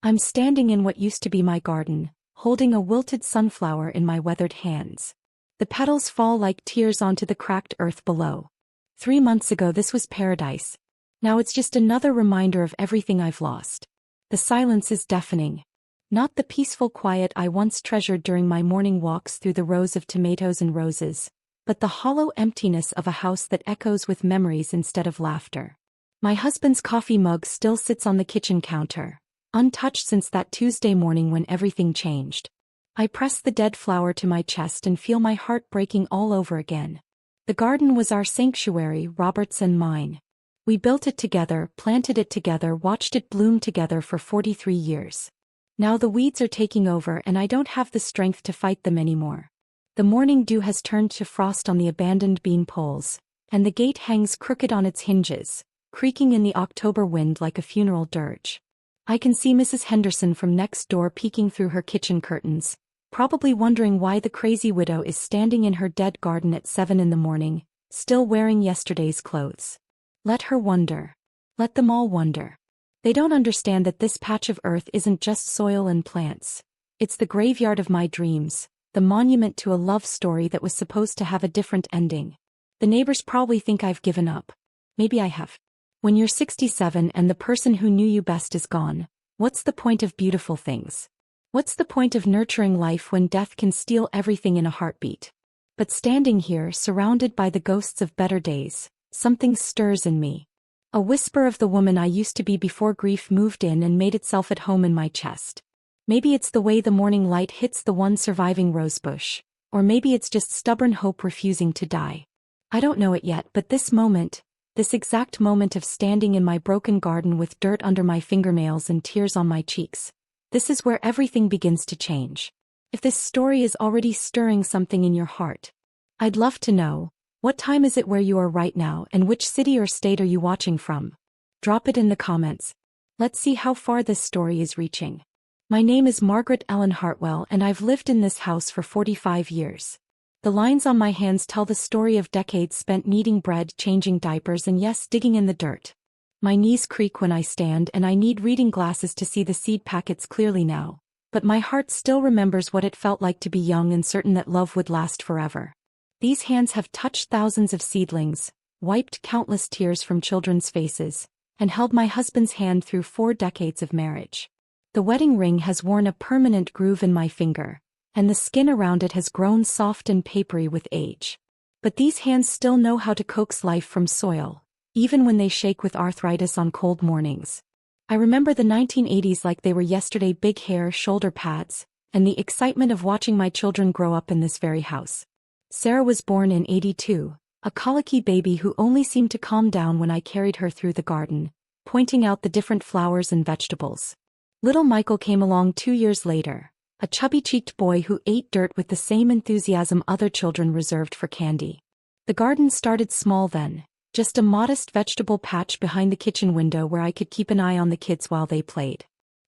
I'm standing in what used to be my garden, holding a wilted sunflower in my weathered hands. The petals fall like tears onto the cracked earth below. 3 months ago this was paradise. Now it's just another reminder of everything I've lost. The silence is deafening. Not the peaceful quiet I once treasured during my morning walks through the rows of tomatoes and roses, but the hollow emptiness of a house that echoes with memories instead of laughter. My husband's coffee mug still sits on the kitchen counter, untouched since that Tuesday morning when everything changed. I press the dead flower to my chest and feel my heart breaking all over again. The garden was our sanctuary, Robert's and mine. We built it together, planted it together, watched it bloom together for 43 years. Now the weeds are taking over and I don't have the strength to fight them anymore. The morning dew has turned to frost on the abandoned bean poles, and the gate hangs crooked on its hinges, creaking in the October wind like a funeral dirge. I can see Mrs. Henderson from next door peeking through her kitchen curtains, probably wondering why the crazy widow is standing in her dead garden at 7 in the morning, still wearing yesterday's clothes. Let her wonder. Let them all wonder. They don't understand that this patch of earth isn't just soil and plants. It's the graveyard of my dreams, the monument to a love story that was supposed to have a different ending. The neighbors probably think I've given up. Maybe I have. When you're 67 and the person who knew you best is gone, what's the point of beautiful things? What's the point of nurturing life when death can steal everything in a heartbeat? But standing here, surrounded by the ghosts of better days, something stirs in me. A whisper of the woman I used to be before grief moved in and made itself at home in my chest. Maybe it's the way the morning light hits the one surviving rosebush, or maybe it's just stubborn hope refusing to die. I don't know it yet, but this moment, this exact moment of standing in my broken garden with dirt under my fingernails and tears on my cheeks, this is where everything begins to change. If this story is already stirring something in your heart, I'd love to know, what time is it where you are right now and which city or state are you watching from? Drop it in the comments. Let's see how far this story is reaching. My name is Margaret Ellen Hartwell and I've lived in this house for 45 years. The lines on my hands tell the story of decades spent kneading bread, changing diapers and yes, digging in the dirt. My knees creak when I stand and I need reading glasses to see the seed packets clearly now, but my heart still remembers what it felt like to be young and certain that love would last forever. These hands have touched thousands of seedlings, wiped countless tears from children's faces, and held my husband's hand through 4 decades of marriage. The wedding ring has worn a permanent groove in my finger, and the skin around it has grown soft and papery with age. But these hands still know how to coax life from soil, even when they shake with arthritis on cold mornings. I remember the 1980s like they were yesterday, big hair, shoulder pads, and the excitement of watching my children grow up in this very house. Sarah was born in '82, a colicky baby who only seemed to calm down when I carried her through the garden, pointing out the different flowers and vegetables. Little Michael came along 2 years later, a chubby-cheeked boy who ate dirt with the same enthusiasm other children reserved for candy. The garden started small then, just a modest vegetable patch behind the kitchen window where I could keep an eye on the kids while they played.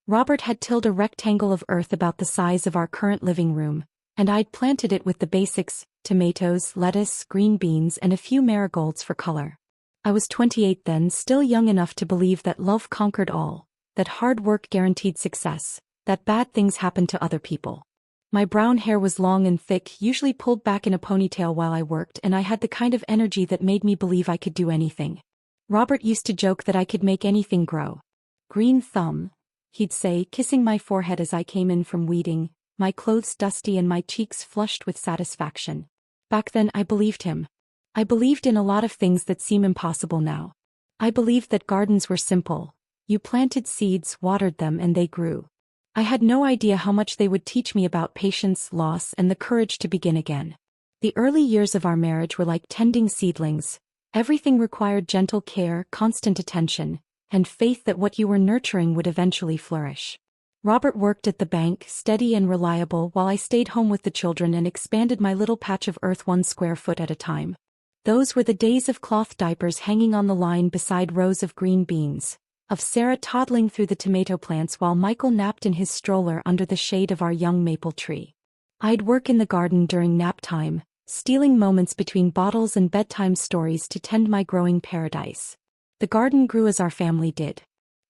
Robert had tilled a rectangle of earth about the size of our current living room, and I'd planted it with the basics: tomatoes, lettuce, green beans, and a few marigolds for color. I was 28 then, still young enough to believe that love conquered all, that hard work guaranteed success, that bad things happened to other people. My brown hair was long and thick, usually pulled back in a ponytail while I worked, and I had the kind of energy that made me believe I could do anything. Robert used to joke that I could make anything grow. Green thumb, he'd say, kissing my forehead as I came in from weeding, my clothes dusty and my cheeks flushed with satisfaction. Back then I believed him. I believed in a lot of things that seem impossible now. I believed that gardens were simple. You planted seeds, watered them, and they grew. I had no idea how much they would teach me about patience, loss, and the courage to begin again. The early years of our marriage were like tending seedlings. Everything required gentle care, constant attention, and faith that what you were nurturing would eventually flourish. Robert worked at the bank, steady and reliable, while I stayed home with the children and expanded my little patch of earth 1 square foot at a time. Those were the days of cloth diapers hanging on the line beside rows of green beans, of Sarah toddling through the tomato plants while Michael napped in his stroller under the shade of our young maple tree. I'd work in the garden during nap time, stealing moments between bottles and bedtime stories to tend my growing paradise. The garden grew as our family did.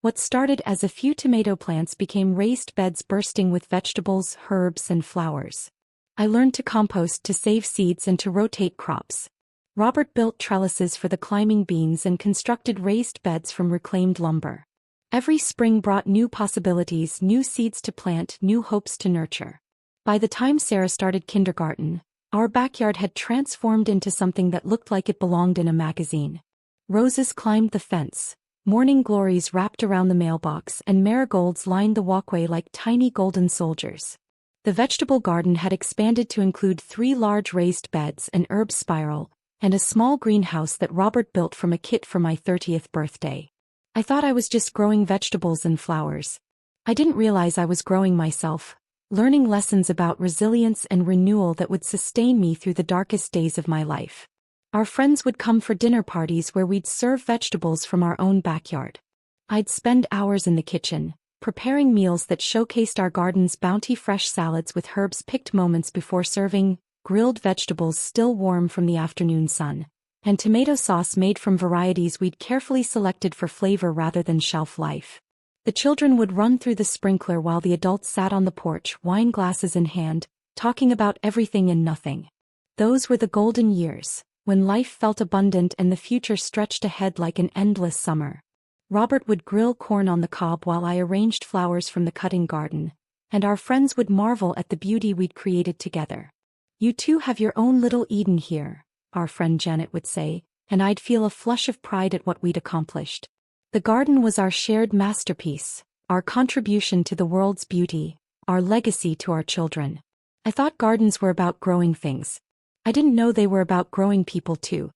What started as a few tomato plants became raised beds bursting with vegetables, herbs, and flowers. I learned to compost to save seeds and to rotate crops. Robert built trellises for the climbing beans and constructed raised beds from reclaimed lumber. Every spring brought new possibilities, new seeds to plant, new hopes to nurture. By the time Sarah started kindergarten, our backyard had transformed into something that looked like it belonged in a magazine. Roses climbed the fence, morning glories wrapped around the mailbox, and marigolds lined the walkway like tiny golden soldiers. The vegetable garden had expanded to include 3 large raised beds, an herb spiral, and a small greenhouse that Robert built from a kit for my 30th birthday. I thought I was just growing vegetables and flowers. I didn't realize I was growing myself, learning lessons about resilience and renewal that would sustain me through the darkest days of my life. Our friends would come for dinner parties where we'd serve vegetables from our own backyard. I'd spend hours in the kitchen, preparing meals that showcased our garden's bounty, fresh salads with herbs picked moments before serving, grilled vegetables still warm from the afternoon sun, and tomato sauce made from varieties we'd carefully selected for flavor rather than shelf life. The children would run through the sprinkler while the adults sat on the porch, wine glasses in hand, talking about everything and nothing. Those were the golden years, when life felt abundant and the future stretched ahead like an endless summer. Robert would grill corn on the cob while I arranged flowers from the cutting garden, and our friends would marvel at the beauty we'd created together. "You two have your own little Eden here," our friend Janet would say, and I'd feel a flush of pride at what we'd accomplished. The garden was our shared masterpiece, our contribution to the world's beauty, our legacy to our children. I thought gardens were about growing things. I didn't know they were about growing people too.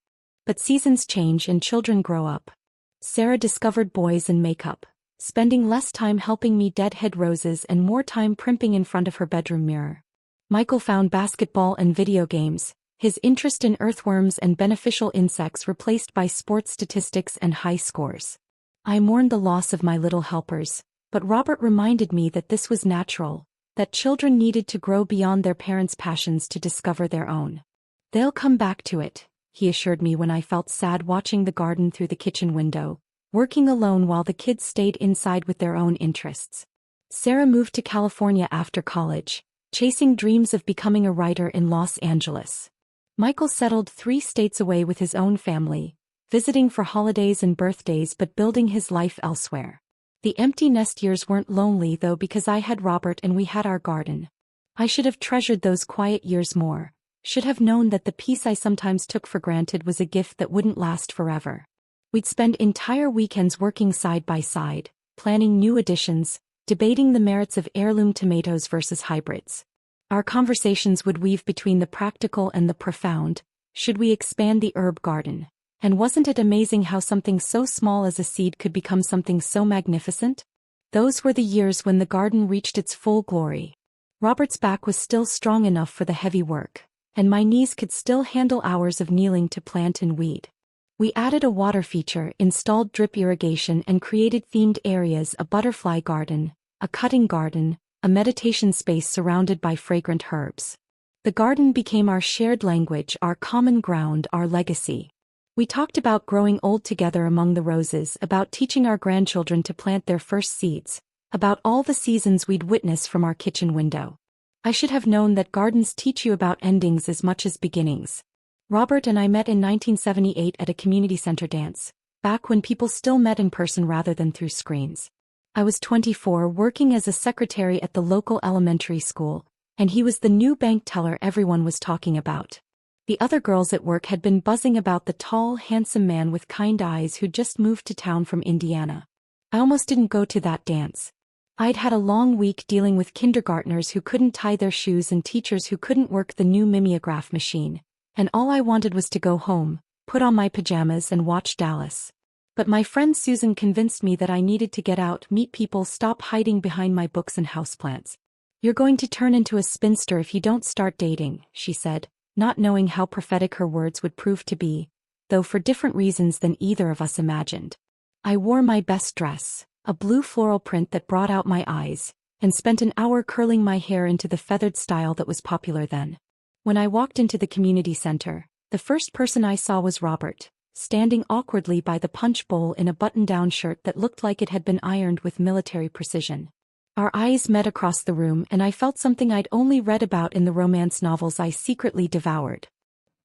But seasons change and children grow up. Sarah discovered boys and makeup, spending less time helping me deadhead roses and more time primping in front of her bedroom mirror. Michael found basketball and video games, his interest in earthworms and beneficial insects replaced by sports statistics and high scores. I mourned the loss of my little helpers, but Robert reminded me that this was natural, that children needed to grow beyond their parents' passions to discover their own. "They'll come back to it," he assured me when I felt sad watching the garden through the kitchen window, working alone while the kids stayed inside with their own interests. Sarah moved to California after college, chasing dreams of becoming a writer in Los Angeles. Michael settled 3 states away with his own family, visiting for holidays and birthdays but building his life elsewhere. The empty nest years weren't lonely though because I had Robert and we had our garden. I should have treasured those quiet years more, should have known that the peace I sometimes took for granted was a gift that wouldn't last forever. We'd spend entire weekends working side by side, planning new additions, debating the merits of heirloom tomatoes versus hybrids. Our conversations would weave between the practical and the profound. Should we expand the herb garden? And wasn't it amazing how something so small as a seed could become something so magnificent? Those were the years when the garden reached its full glory. Robert's back was still strong enough for the heavy work, and my knees could still handle hours of kneeling to plant and weed. We added a water feature, installed drip irrigation and created themed areas: a butterfly garden, a cutting garden, a meditation space surrounded by fragrant herbs. The garden became our shared language, our common ground, our legacy. We talked about growing old together among the roses, about teaching our grandchildren to plant their first seeds, about all the seasons we'd witness from our kitchen window. I should have known that gardens teach you about endings as much as beginnings. Robert and I met in 1978 at a community center dance, back when people still met in person rather than through screens. I was 24, working as a secretary at the local elementary school, and he was the new bank teller everyone was talking about. The other girls at work had been buzzing about the tall, handsome man with kind eyes who'd just moved to town from Indiana. I almost didn't go to that dance. I'd had a long week dealing with kindergartners who couldn't tie their shoes and teachers who couldn't work the new mimeograph machine, and all I wanted was to go home, put on my pajamas and watch Dallas. But my friend Susan convinced me that I needed to get out, meet people, stop hiding behind my books and houseplants. "You're going to turn into a spinster if you don't start dating," she said, not knowing how prophetic her words would prove to be, though for different reasons than either of us imagined. I wore my best dress, a blue floral print that brought out my eyes, and spent an hour curling my hair into the feathered style that was popular then. When I walked into the community center, the first person I saw was Robert, standing awkwardly by the punch bowl in a button-down shirt that looked like it had been ironed with military precision. Our eyes met across the room and I felt something I'd only read about in the romance novels I secretly devoured.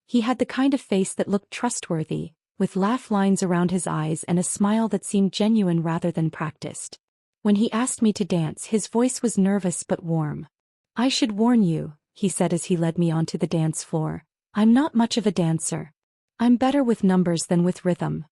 He had the kind of face that looked trustworthy, with laugh lines around his eyes and a smile that seemed genuine rather than practiced. When he asked me to dance, his voice was nervous but warm. "I should warn you," he said as he led me onto the dance floor, "I'm not much of a dancer. I'm better with numbers than with rhythm."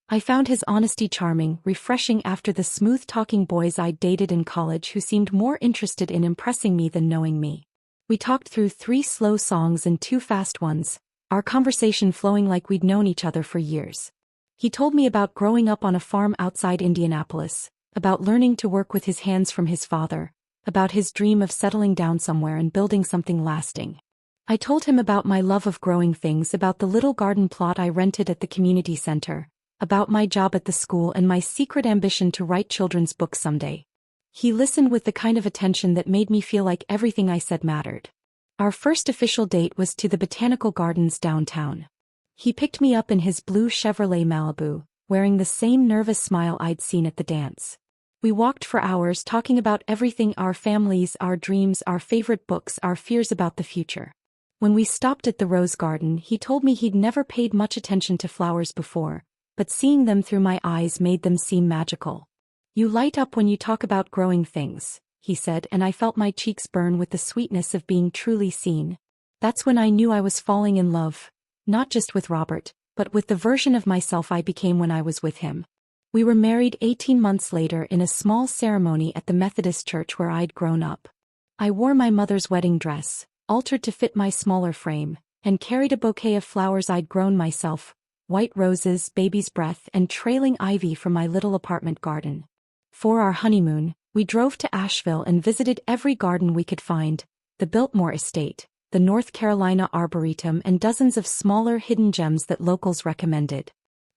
I found his honesty charming, refreshing after the smooth-talking boys I'd dated in college who seemed more interested in impressing me than knowing me. We talked through 3 slow songs and 2 fast ones, our conversation flowing like we'd known each other for years. He told me about growing up on a farm outside Indianapolis, about learning to work with his hands from his father, about his dream of settling down somewhere and building something lasting. I told him about my love of growing things, about the little garden plot I rented at the community center, about my job at the school and my secret ambition to write children's books someday. He listened with the kind of attention that made me feel like everything I said mattered. Our first official date was to the Botanical Gardens downtown. He picked me up in his blue Chevrolet Malibu, wearing the same nervous smile I'd seen at the dance. We walked for hours talking about everything: our families, our dreams, our favorite books, our fears about the future. When we stopped at the Rose Garden, he told me he'd never paid much attention to flowers before, but seeing them through my eyes made them seem magical. "You light up when you talk about growing things," he said, and I felt my cheeks burn with the sweetness of being truly seen. That's when I knew I was falling in love, not just with Robert, but with the version of myself I became when I was with him. We were married 18 months later in a small ceremony at the Methodist church where I'd grown up. I wore my mother's wedding dress, altered to fit my smaller frame, and carried a bouquet of flowers I'd grown myself: white roses, baby's breath, and trailing ivy from my little apartment garden. For our honeymoon, we drove to Asheville and visited every garden we could find: the Biltmore Estate, the North Carolina Arboretum, and dozens of smaller hidden gems that locals recommended.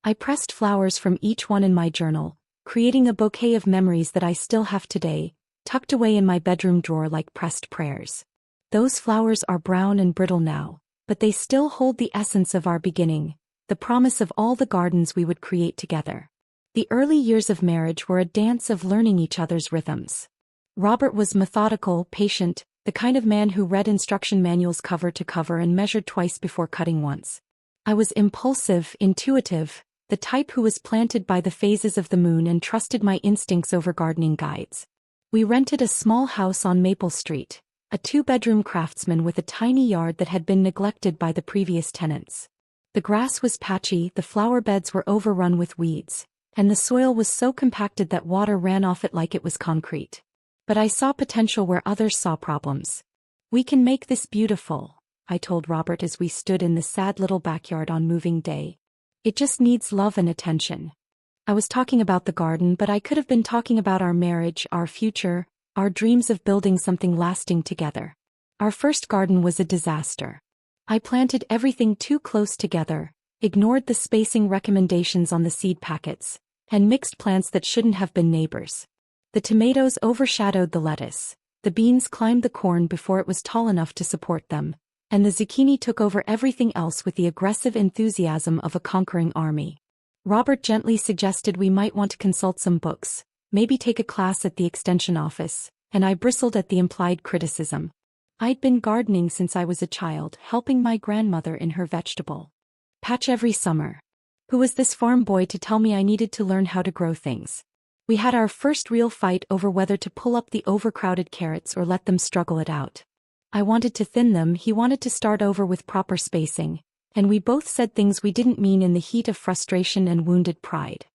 I pressed flowers from each one in my journal, creating a bouquet of memories that I still have today, tucked away in my bedroom drawer like pressed prayers. Those flowers are brown and brittle now, but they still hold the essence of our beginning, the promise of all the gardens we would create together. The early years of marriage were a dance of learning each other's rhythms. Robert was methodical, patient, the kind of man who read instruction manuals cover to cover and measured twice before cutting once. I was impulsive, intuitive, the type who was planted by the phases of the moon and trusted my instincts over gardening guides. We rented a small house on Maple Street, a 2-bedroom craftsman with a tiny yard that had been neglected by the previous tenants. The grass was patchy, the flower beds were overrun with weeds, and the soil was so compacted that water ran off it like it was concrete. But I saw potential where others saw problems. "We can make this beautiful," I told Robert as we stood in the sad little backyard on moving day. "It just needs love and attention." I was talking about the garden, but I could have been talking about our marriage, our future, our dreams of building something lasting together. Our first garden was a disaster. I planted everything too close together, ignored the spacing recommendations on the seed packets, and mixed plants that shouldn't have been neighbors. The tomatoes overshadowed the lettuce, the beans climbed the corn before it was tall enough to support them, and the zucchini took over everything else with the aggressive enthusiasm of a conquering army. Robert gently suggested we might want to consult some books, maybe take a class at the extension office, and I bristled at the implied criticism. I'd been gardening since I was a child, helping my grandmother in her vegetable patch every summer. Who was this farm boy to tell me I needed to learn how to grow things? We had our first real fight over whether to pull up the overcrowded carrots or let them struggle it out. I wanted to thin them, he wanted to start over with proper spacing, and we both said things we didn't mean in the heat of frustration and wounded pride.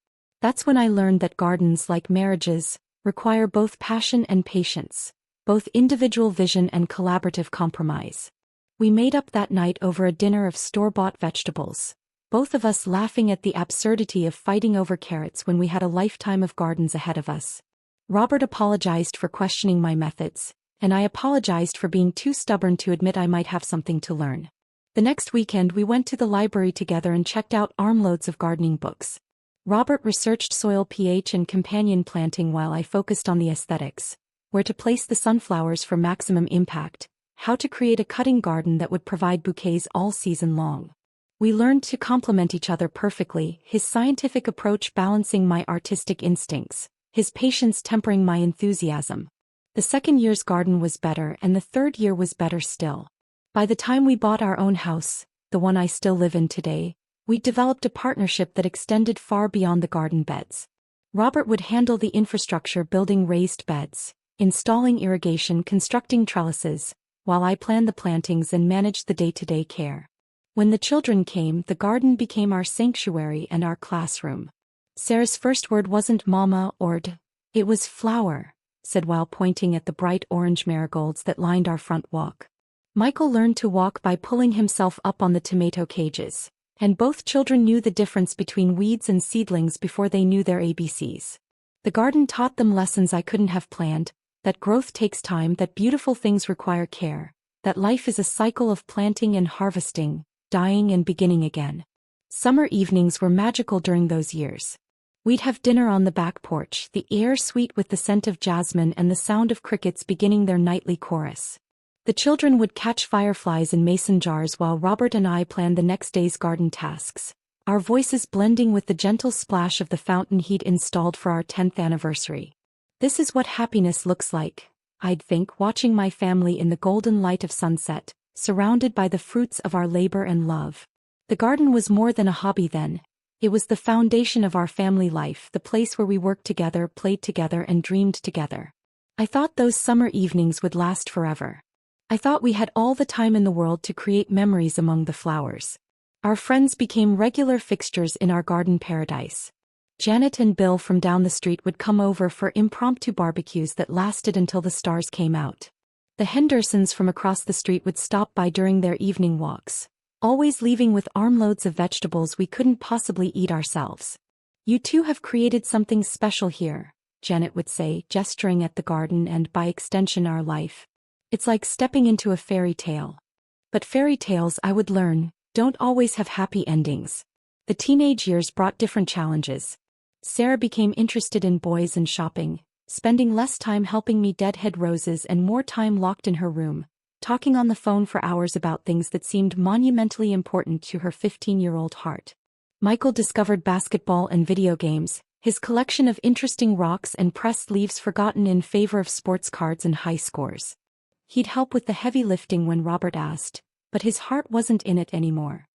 That's when I learned that gardens, like marriages, require both passion and patience, both individual vision and collaborative compromise. We made up that night over a dinner of store-bought vegetables, both of us laughing at the absurdity of fighting over carrots when we had a lifetime of gardens ahead of us. Robert apologized for questioning my methods, and I apologized for being too stubborn to admit I might have something to learn. The next weekend we went to the library together and checked out armloads of gardening books. Robert researched soil pH and companion planting while I focused on the aesthetics: where to place the sunflowers for maximum impact, how to create a cutting garden that would provide bouquets all season long. We learned to complement each other perfectly, his scientific approach balancing my artistic instincts, his patience tempering my enthusiasm. The second year's garden was better and the third year was better still. By the time we bought our own house, the one I still live in today, we developed a partnership that extended far beyond the garden beds. Robert would handle the infrastructure, building raised beds, installing irrigation, constructing trellises, while I planned the plantings and managed the day-to-day care. When the children came, the garden became our sanctuary and our classroom. Sarah's first word wasn't mama or d, it was flower, said while pointing at the bright orange marigolds that lined our front walk. Michael learned to walk by pulling himself up on the tomato cages, and both children knew the difference between weeds and seedlings before they knew their ABCs. The garden taught them lessons I couldn't have planned, that growth takes time, that beautiful things require care, that life is a cycle of planting and harvesting, dying and beginning again. Summer evenings were magical during those years. We'd have dinner on the back porch, the air sweet with the scent of jasmine and the sound of crickets beginning their nightly chorus. The children would catch fireflies in mason jars while Robert and I planned the next day's garden tasks, our voices blending with the gentle splash of the fountain he'd installed for our 10th anniversary. This is what happiness looks like, I'd think, watching my family in the golden light of sunset, surrounded by the fruits of our labor and love. The garden was more than a hobby then. It was the foundation of our family life, the place where we worked together, played together, and dreamed together. I thought those summer evenings would last forever. I thought we had all the time in the world to create memories among the flowers. Our friends became regular fixtures in our garden paradise. Janet and Bill from down the street would come over for impromptu barbecues that lasted until the stars came out. The Hendersons from across the street would stop by during their evening walks, always leaving with armloads of vegetables we couldn't possibly eat ourselves. You two have created something special here, Janet would say, gesturing at the garden and by extension our life. It's like stepping into a fairy tale. But fairy tales, I would learn, don't always have happy endings. The teenage years brought different challenges. Sarah became interested in boys and shopping, spending less time helping me deadhead roses and more time locked in her room, talking on the phone for hours about things that seemed monumentally important to her 15-year-old heart. Michael discovered basketball and video games, his collection of interesting rocks and pressed leaves forgotten in favor of sports cards and high scores. He'd help with the heavy lifting when Robert asked, but his heart wasn't in it anymore.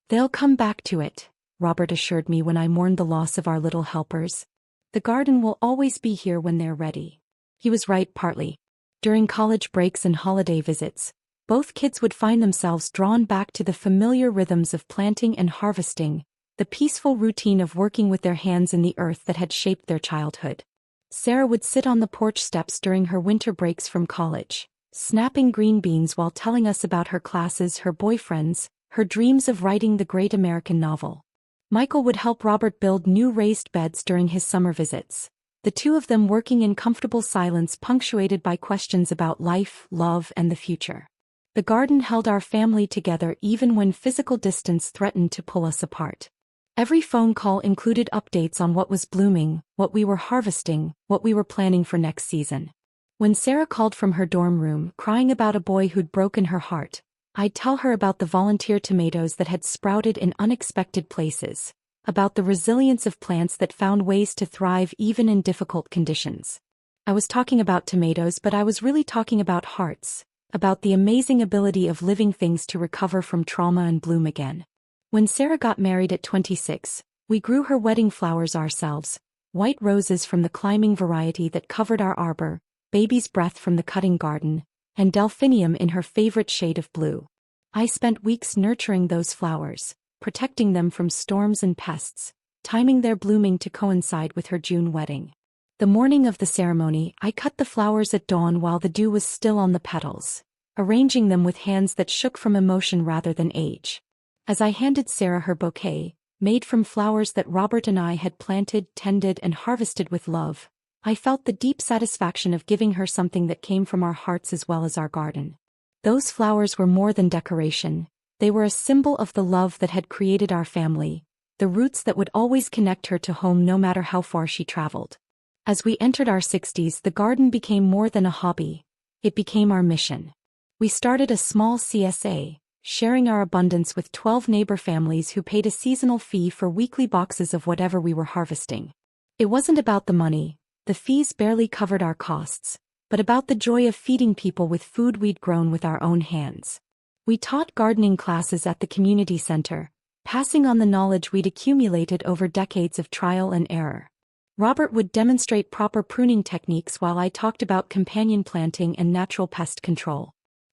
They'll come back to it, Robert assured me when I mourned the loss of our little helpers. The garden will always be here when they're ready. He was right partly. During college breaks and holiday visits, both kids would find themselves drawn back to the familiar rhythms of planting and harvesting, the peaceful routine of working with their hands in the earth that had shaped their childhood. Sarah would sit on the porch steps during her winter breaks from college, snapping green beans while telling us about her classes, her boyfriends, her dreams of writing the great American novel. Michael would help Robert build new raised beds during his summer visits, the two of them working in comfortable silence punctuated by questions about life, love, and the future. The garden held our family together even when physical distance threatened to pull us apart. Every phone call included updates on what was blooming, what we were harvesting, what we were planning for next season. When Sarah called from her dorm room, crying about a boy who'd broken her heart, I'd tell her about the volunteer tomatoes that had sprouted in unexpected places, about the resilience of plants that found ways to thrive even in difficult conditions. I was talking about tomatoes, but I was really talking about hearts, about the amazing ability of living things to recover from trauma and bloom again. When Sarah got married at 26, we grew her wedding flowers ourselves, white roses from the climbing variety that covered our arbor, baby's breath from the cutting garden, and delphinium in her favorite shade of blue. I spent weeks nurturing those flowers, protecting them from storms and pests, timing their blooming to coincide with her June wedding. The morning of the ceremony, I cut the flowers at dawn while the dew was still on the petals, arranging them with hands that shook from emotion rather than age. As I handed Sarah her bouquet, made from flowers that Robert and I had planted, tended, and harvested with love, I felt the deep satisfaction of giving her something that came from our hearts as well as our garden. Those flowers were more than decoration. They were a symbol of the love that had created our family, the roots that would always connect her to home no matter how far she traveled. As we entered our 60s, the garden became more than a hobby. It became our mission. We started a small CSA, sharing our abundance with 12 neighbor families who paid a seasonal fee for weekly boxes of whatever we were harvesting. It wasn't about the money, the fees barely covered our costs, but about the joy of feeding people with food we'd grown with our own hands. We taught gardening classes at the community center, passing on the knowledge we'd accumulated over decades of trial and error. Robert would demonstrate proper pruning techniques while I talked about companion planting and natural pest control.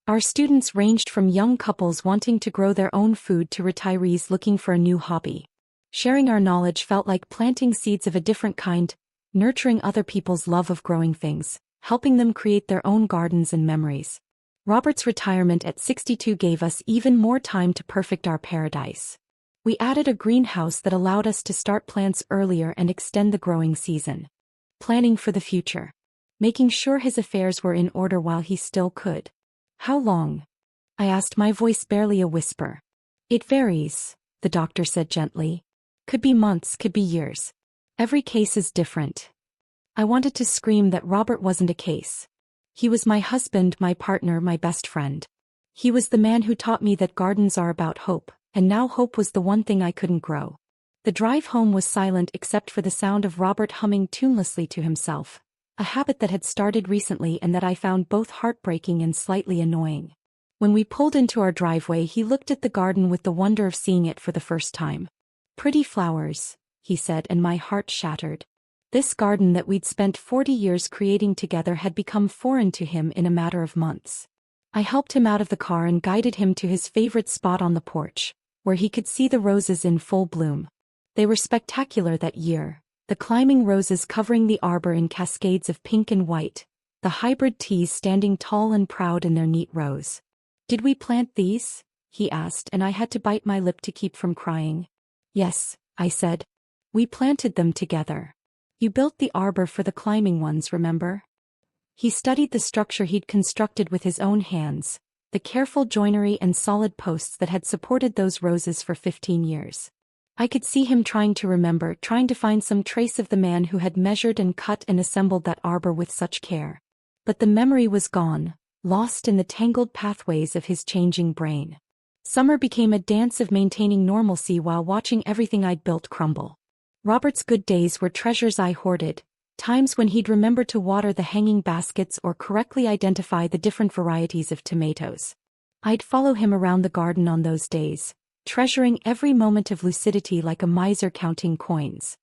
Our students ranged from young couples wanting to grow their own food to retirees looking for a new hobby. Sharing our knowledge felt like planting seeds of a different kind, nurturing other people's love of growing things, helping them create their own gardens and memories. Robert's retirement at 62 gave us even more time to perfect our paradise. We added a greenhouse that allowed us to start plants earlier and extend the growing season. Planning for the future. Making sure his affairs were in order while he still could. How long? I asked, my voice barely a whisper. It varies, the doctor said gently. Could be months, could be years. Every case is different. I wanted to scream that Robert wasn't a case. He was my husband, my partner, my best friend. He was the man who taught me that gardens are about hope, and now hope was the one thing I couldn't grow. The drive home was silent except for the sound of Robert humming tunelessly to himself, a habit that had started recently and that I found both heartbreaking and slightly annoying. When we pulled into our driveway, he looked at the garden with the wonder of seeing it for the first time. Pretty flowers, he said, and my heart shattered. This garden that we'd spent 40 years creating together had become foreign to him in a matter of months. I helped him out of the car and guided him to his favorite spot on the porch, where he could see the roses in full bloom. They were spectacular that year, the climbing roses covering the arbor in cascades of pink and white, the hybrid teas standing tall and proud in their neat rows. Did we plant these? He asked, and I had to bite my lip to keep from crying. Yes, I said. We planted them together. You built the arbor for the climbing ones, remember? He studied the structure he'd constructed with his own hands, the careful joinery and solid posts that had supported those roses for 15 years. I could see him trying to remember, trying to find some trace of the man who had measured and cut and assembled that arbor with such care. But the memory was gone, lost in the tangled pathways of his changing brain. Summer became a dance of maintaining normalcy while watching everything I'd built crumble. Robert's good days were treasures I hoarded, times when he'd remember to water the hanging baskets or correctly identify the different varieties of tomatoes. I'd follow him around the garden on those days, treasuring every moment of lucidity like a miser counting coins.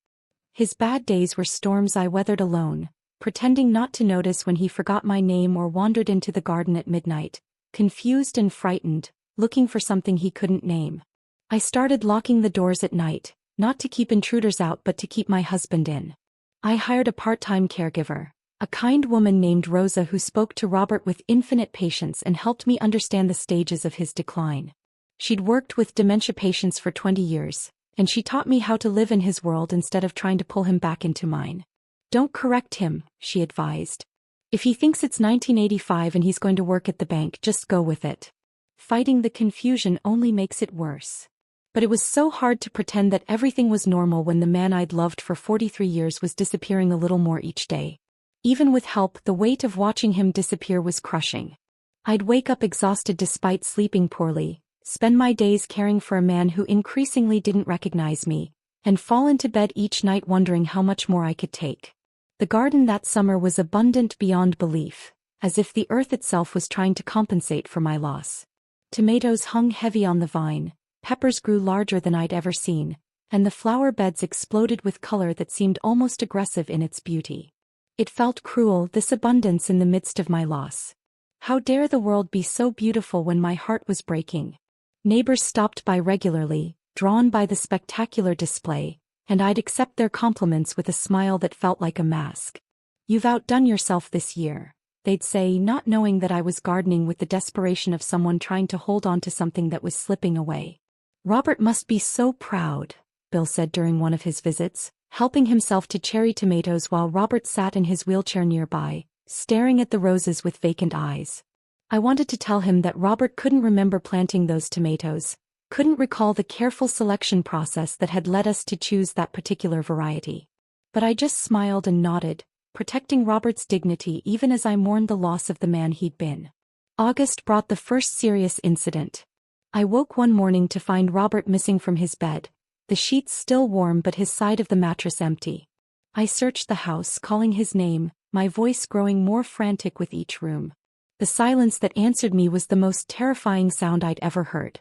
His bad days were storms I weathered alone, pretending not to notice when he forgot my name or wandered into the garden at midnight, confused and frightened, looking for something he couldn't name. I started locking the doors at night, not to keep intruders out but to keep my husband in. I hired a part-time caregiver, a kind woman named Rosa who spoke to Robert with infinite patience and helped me understand the stages of his decline. She'd worked with dementia patients for 20 years, and she taught me how to live in his world instead of trying to pull him back into mine. Don't correct him, she advised. If he thinks it's 1985 and he's going to work at the bank, just go with it. Fighting the confusion only makes it worse. But it was so hard to pretend that everything was normal when the man I'd loved for 43 years was disappearing a little more each day. Even with help, the weight of watching him disappear was crushing. I'd wake up exhausted despite sleeping poorly, spend my days caring for a man who increasingly didn't recognize me, and fall into bed each night wondering how much more I could take. The garden that summer was abundant beyond belief, as if the earth itself was trying to compensate for my loss. Tomatoes hung heavy on the vine, peppers grew larger than I'd ever seen, and the flower beds exploded with color that seemed almost aggressive in its beauty. It felt cruel, this abundance in the midst of my loss. How dare the world be so beautiful when my heart was breaking? Neighbors stopped by regularly, drawn by the spectacular display, and I'd accept their compliments with a smile that felt like a mask. You've outdone yourself this year, they'd say, not knowing that I was gardening with the desperation of someone trying to hold on to something that was slipping away. Robert must be so proud, Bill said during one of his visits, helping himself to cherry tomatoes while Robert sat in his wheelchair nearby, staring at the roses with vacant eyes. I wanted to tell him that Robert couldn't remember planting those tomatoes, couldn't recall the careful selection process that had led us to choose that particular variety. But I just smiled and nodded, protecting Robert's dignity even as I mourned the loss of the man he'd been. August brought the first serious incident. I woke one morning to find Robert missing from his bed, the sheets still warm but his side of the mattress empty. I searched the house, calling his name, my voice growing more frantic with each room. The silence that answered me was the most terrifying sound I'd ever heard.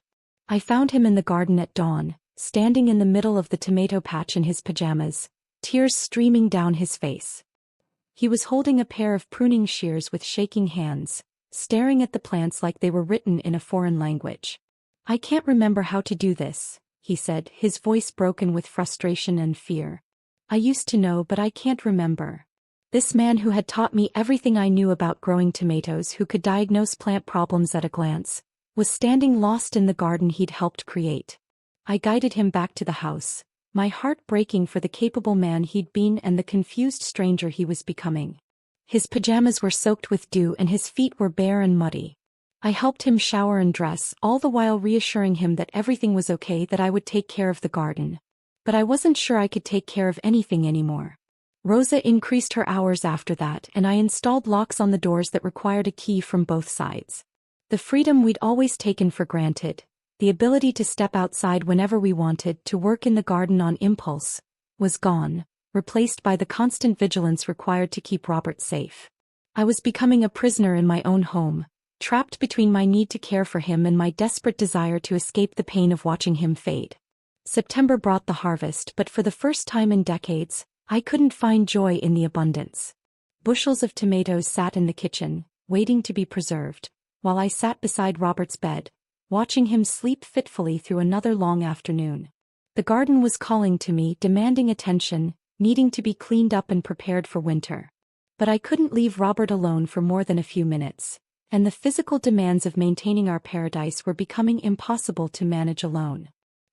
I found him in the garden at dawn, standing in the middle of the tomato patch in his pajamas, tears streaming down his face. He was holding a pair of pruning shears with shaking hands, staring at the plants like they were written in a foreign language. "I can't remember how to do this," he said, his voice broken with frustration and fear. "I used to know, but I can't remember." This man who had taught me everything I knew about growing tomatoes, who could diagnose plant problems at a glance, was standing lost in the garden he'd helped create. I guided him back to the house, my heart breaking for the capable man he'd been and the confused stranger he was becoming. His pajamas were soaked with dew and his feet were bare and muddy. I helped him shower and dress, all the while reassuring him that everything was okay, that I would take care of the garden. But I wasn't sure I could take care of anything anymore. Rosa increased her hours after that, and I installed locks on the doors that required a key from both sides. The freedom we'd always taken for granted, the ability to step outside whenever we wanted, to work in the garden on impulse, was gone, replaced by the constant vigilance required to keep Robert safe. I was becoming a prisoner in my own home, trapped between my need to care for him and my desperate desire to escape the pain of watching him fade. September brought the harvest, but for the first time in decades, I couldn't find joy in the abundance. Bushels of tomatoes sat in the kitchen, waiting to be preserved, while I sat beside Robert's bed, watching him sleep fitfully through another long afternoon. The garden was calling to me, demanding attention, needing to be cleaned up and prepared for winter. But I couldn't leave Robert alone for more than a few minutes, and the physical demands of maintaining our paradise were becoming impossible to manage alone.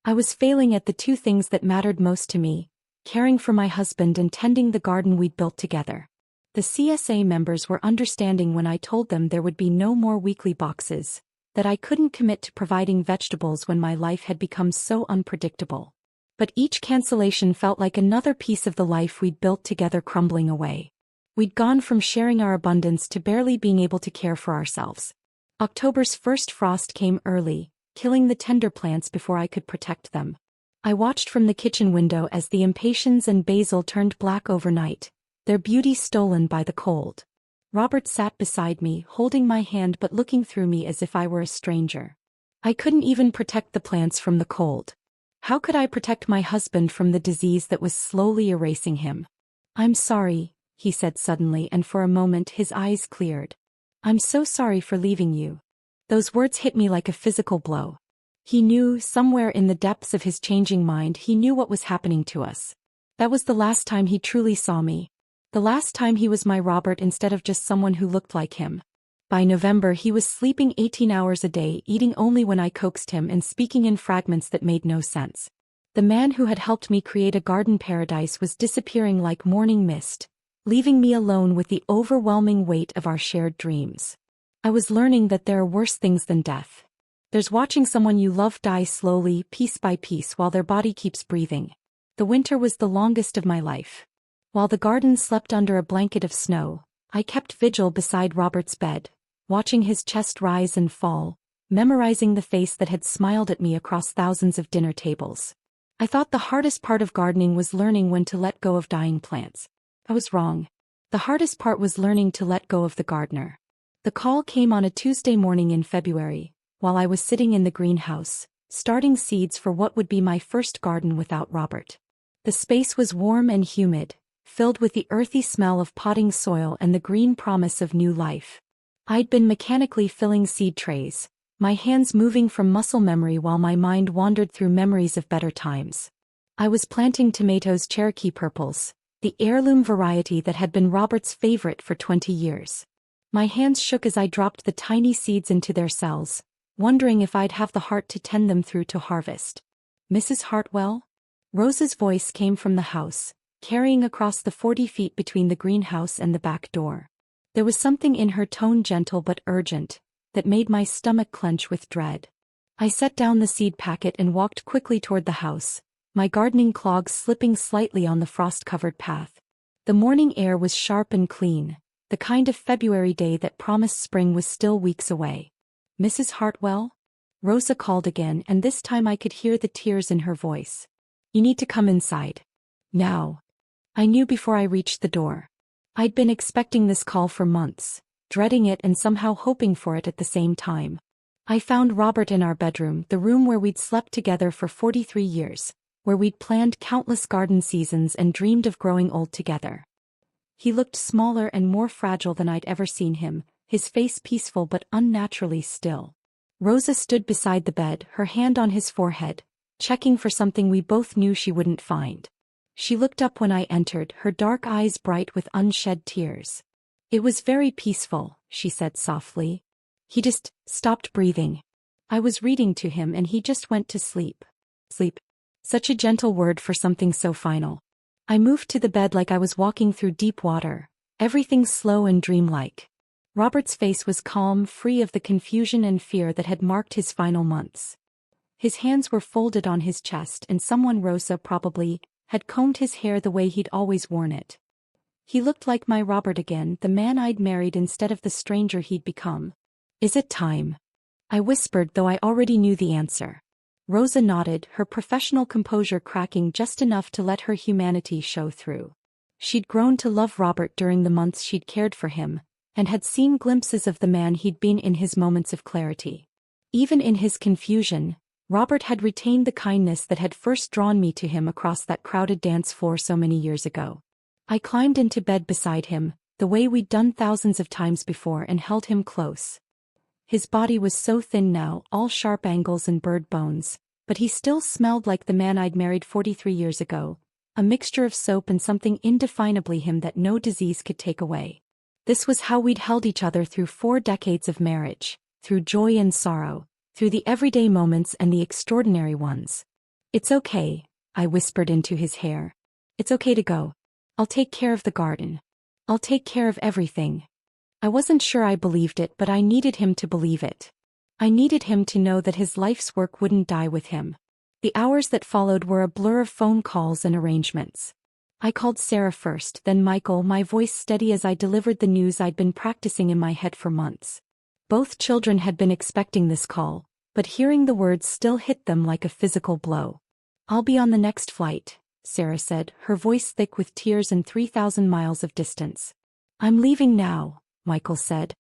I was failing at the two things that mattered most to me: caring for my husband and tending the garden we'd built together. The CSA members were understanding when I told them there would be no more weekly boxes, that I couldn't commit to providing vegetables when my life had become so unpredictable. But each cancellation felt like another piece of the life we'd built together crumbling away. We'd gone from sharing our abundance to barely being able to care for ourselves. October's first frost came early, killing the tender plants before I could protect them. I watched from the kitchen window as the impatiens and basil turned black overnight, their beauty stolen by the cold. Robert sat beside me, holding my hand but looking through me as if I were a stranger. I couldn't even protect the plants from the cold. How could I protect my husband from the disease that was slowly erasing him? "I'm sorry," he said suddenly, and for a moment his eyes cleared. "I'm so sorry for leaving you." Those words hit me like a physical blow. He knew, somewhere in the depths of his changing mind, he knew what was happening to us. That was the last time he truly saw me. The last time he was my Robert instead of just someone who looked like him. By November he was sleeping 18 hours a day, eating only when I coaxed him, and speaking in fragments that made no sense. The man who had helped me create a garden paradise was disappearing like morning mist, leaving me alone with the overwhelming weight of our shared dreams. I was learning that there are worse things than death. There's watching someone you love die slowly, piece by piece, while their body keeps breathing. The winter was the longest of my life. While the garden slept under a blanket of snow, I kept vigil beside Robert's bed, watching his chest rise and fall, memorizing the face that had smiled at me across thousands of dinner tables. I thought the hardest part of gardening was learning when to let go of dying plants. I was wrong. The hardest part was learning to let go of the gardener. The call came on a Tuesday morning in February, while I was sitting in the greenhouse, starting seeds for what would be my first garden without Robert. The space was warm and humid, filled with the earthy smell of potting soil and the green promise of new life. I'd been mechanically filling seed trays, my hands moving from muscle memory while my mind wandered through memories of better times. I was planting tomatoes, Cherokee purples, the heirloom variety that had been Robert's favorite for 20 years. My hands shook as I dropped the tiny seeds into their cells, wondering if I'd have the heart to tend them through to harvest. "Mrs. Hartwell?" Rosa's voice came from the house, carrying across the 40 feet between the greenhouse and the back door. There was something in her tone, gentle but urgent, that made my stomach clench with dread. I set down the seed packet and walked quickly toward the house, my gardening clogs slipping slightly on the frost-covered path. The morning air was sharp and clean, the kind of February day that promised spring was still weeks away. "Mrs. Hartwell?" Rosa called again, and this time I could hear the tears in her voice. You need to come inside. Now. I knew before I reached the door. I'd been expecting this call for months, dreading it and somehow hoping for it at the same time. I found Robert in our bedroom, the room where we'd slept together for 43 years, where we'd planned countless garden seasons and dreamed of growing old together. He looked smaller and more fragile than I'd ever seen him, his face peaceful but unnaturally still. Rosa stood beside the bed, her hand on his forehead, checking for something we both knew she wouldn't find. She looked up when I entered, her dark eyes bright with unshed tears. It was very peaceful, she said softly. He just stopped breathing. I was reading to him and he just went to sleep. Sleep. Such a gentle word for something so final. I moved to the bed like I was walking through deep water, everything slow and dreamlike. Robert's face was calm, free of the confusion and fear that had marked his final months. His hands were folded on his chest and someone, Rosa probably, had combed his hair the way he'd always worn it. He looked like my Robert again, the man I'd married instead of the stranger he'd become. Is it time? I whispered, though I already knew the answer. Rosa nodded, her professional composure cracking just enough to let her humanity show through. She'd grown to love Robert during the months she'd cared for him, and had seen glimpses of the man he'd been in his moments of clarity. Even in his confusion, Robert had retained the kindness that had first drawn me to him across that crowded dance floor so many years ago. I climbed into bed beside him, the way we'd done thousands of times before, and held him close. His body was so thin now, all sharp angles and bird bones, but he still smelled like the man I'd married 43 years ago, a mixture of soap and something indefinably him that no disease could take away. This was how we'd held each other through 4 decades of marriage, through joy and sorrow, through the everyday moments and the extraordinary ones. It's okay, I whispered into his hair. It's okay to go. I'll take care of the garden. I'll take care of everything. I wasn't sure I believed it, but I needed him to believe it. I needed him to know that his life's work wouldn't die with him. The hours that followed were a blur of phone calls and arrangements. I called Sarah first, then Michael, my voice steady as I delivered the news I'd been practicing in my head for months. Both children had been expecting this call, but hearing the words still hit them like a physical blow. I'll be on the next flight, Sarah said, her voice thick with tears and 3,000 miles of distance. I'm leaving now, Michael said.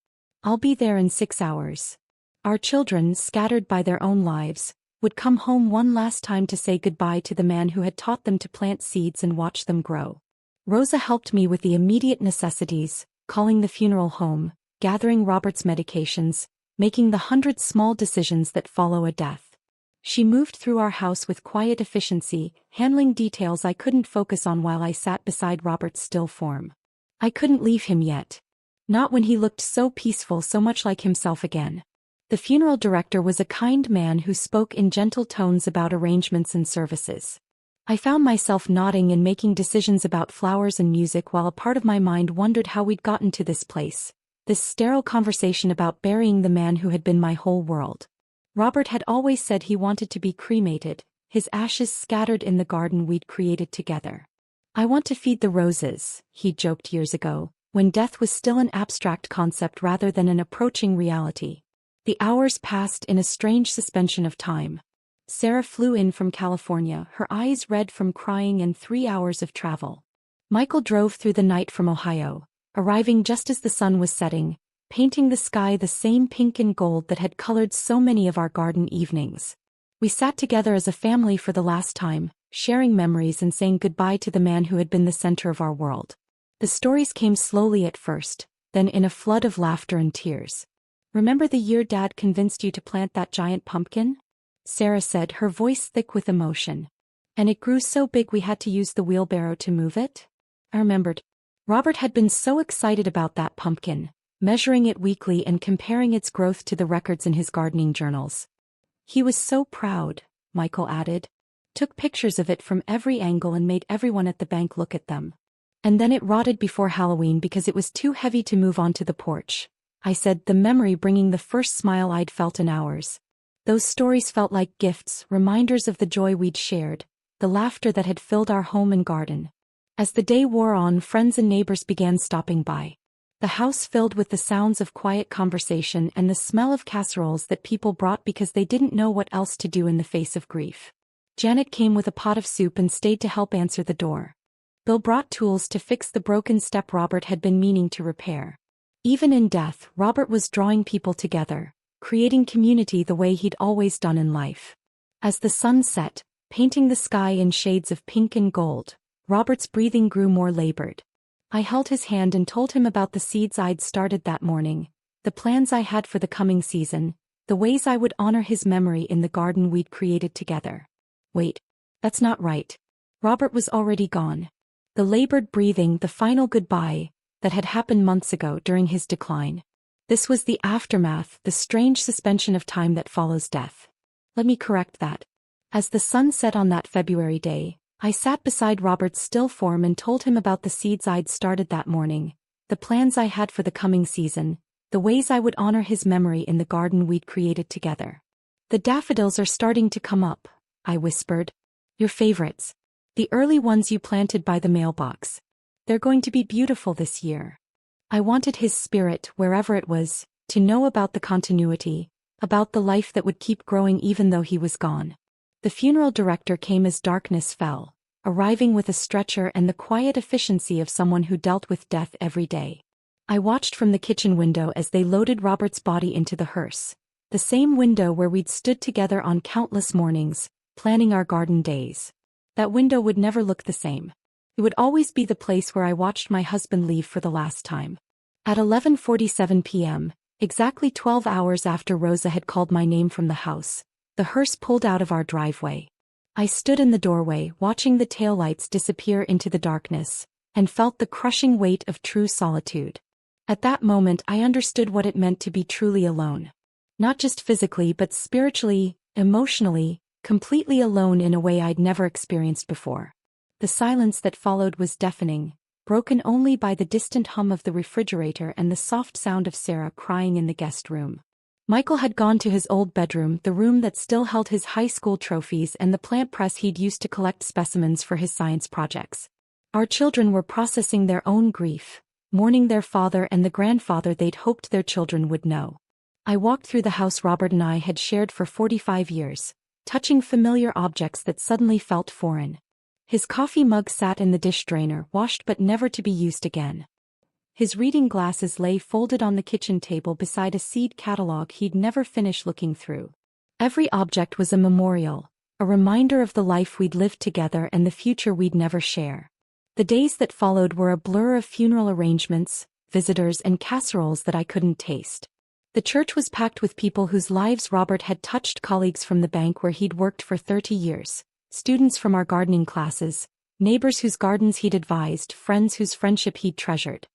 I'll be there in 6 hours. Our children, scattered by their own lives, would come home one last time to say goodbye to the man who had taught them to plant seeds and watch them grow. Rosa helped me with the immediate necessities, calling the funeral home, gathering Robert's medications, making the 100 small decisions that follow a death. She moved through our house with quiet efficiency, handling details I couldn't focus on while I sat beside Robert's still form. I couldn't leave him yet. Not when he looked so peaceful, so much like himself again. The funeral director was a kind man who spoke in gentle tones about arrangements and services. I found myself nodding and making decisions about flowers and music while a part of my mind wondered how we'd gotten to this place, this sterile conversation about burying the man who had been my whole world. Robert had always said he wanted to be cremated, his ashes scattered in the garden we'd created together. I want to feed the roses, he joked years ago, when death was still an abstract concept rather than an approaching reality. The hours passed in a strange suspension of time. Sarah flew in from California, her eyes red from crying and 3 hours of travel. Michael drove through the night from Ohio, arriving just as the sun was setting, painting the sky the same pink and gold that had colored so many of our garden evenings. We sat together as a family for the last time, sharing memories and saying goodbye to the man who had been the center of our world. The stories came slowly at first, then in a flood of laughter and tears. Remember the year Dad convinced you to plant that giant pumpkin? Sarah said, her voice thick with emotion. And it grew so big we had to use the wheelbarrow to move it? I remembered. Robert had been so excited about that pumpkin, measuring it weekly and comparing its growth to the records in his gardening journals. He was so proud, Michael added. Took pictures of it from every angle and made everyone at the bank look at them. And then it rotted before Halloween because it was too heavy to move onto the porch, I said, the memory bringing the first smile I'd felt in hours. Those stories felt like gifts, reminders of the joy we'd shared, the laughter that had filled our home and garden. As the day wore on, friends and neighbors began stopping by. The house filled with the sounds of quiet conversation and the smell of casseroles that people brought because they didn't know what else to do in the face of grief. Janet came with a pot of soup and stayed to help answer the door. Bill brought tools to fix the broken step Robert had been meaning to repair. Even in death, Robert was drawing people together, creating community the way he'd always done in life. As the sun set, painting the sky in shades of pink and gold, Robert's breathing grew more labored. I held his hand and told him about the seeds I'd started that morning, the plans I had for the coming season, the ways I would honor his memory in the garden we'd created together. Wait, that's not right. Robert was already gone. The labored breathing, the final goodbye, that had happened months ago during his decline. This was the aftermath, the strange suspension of time that follows death. Let me correct that. As the sun set on that February day, I sat beside Robert's still form and told him about the seeds I'd started that morning, the plans I had for the coming season, the ways I would honor his memory in the garden we'd created together. The daffodils are starting to come up, I whispered. Your favorites. The early ones you planted by the mailbox. They're going to be beautiful this year. I wanted his spirit, wherever it was, to know about the continuity, about the life that would keep growing even though he was gone. The funeral director came as darkness fell, arriving with a stretcher and the quiet efficiency of someone who dealt with death every day. I watched from the kitchen window as they loaded Robert's body into the hearse, the same window where we'd stood together on countless mornings, planning our garden days. That window would never look the same. It would always be the place where I watched my husband leave for the last time. At 11:47 p.m., exactly 12 hours after Rosa had called my name from the house, the hearse pulled out of our driveway. I stood in the doorway, watching the taillights disappear into the darkness, and felt the crushing weight of true solitude. At that moment I understood what it meant to be truly alone. Not just physically but spiritually, emotionally, completely alone in a way I'd never experienced before. The silence that followed was deafening, broken only by the distant hum of the refrigerator and the soft sound of Sarah crying in the guest room. Michael had gone to his old bedroom, the room that still held his high school trophies and the plant press he'd used to collect specimens for his science projects. Our children were processing their own grief, mourning their father and the grandfather they'd hoped their children would know. I walked through the house Robert and I had shared for 45 years, touching familiar objects that suddenly felt foreign. His coffee mug sat in the dish drainer, washed but never to be used again. His reading glasses lay folded on the kitchen table beside a seed catalog he'd never finished looking through. Every object was a memorial, a reminder of the life we'd lived together and the future we'd never share. The days that followed were a blur of funeral arrangements, visitors and casseroles that I couldn't taste. The church was packed with people whose lives Robert had touched, colleagues from the bank where he'd worked for 30 years, students from our gardening classes, neighbors whose gardens he'd advised, friends whose friendship he'd treasured.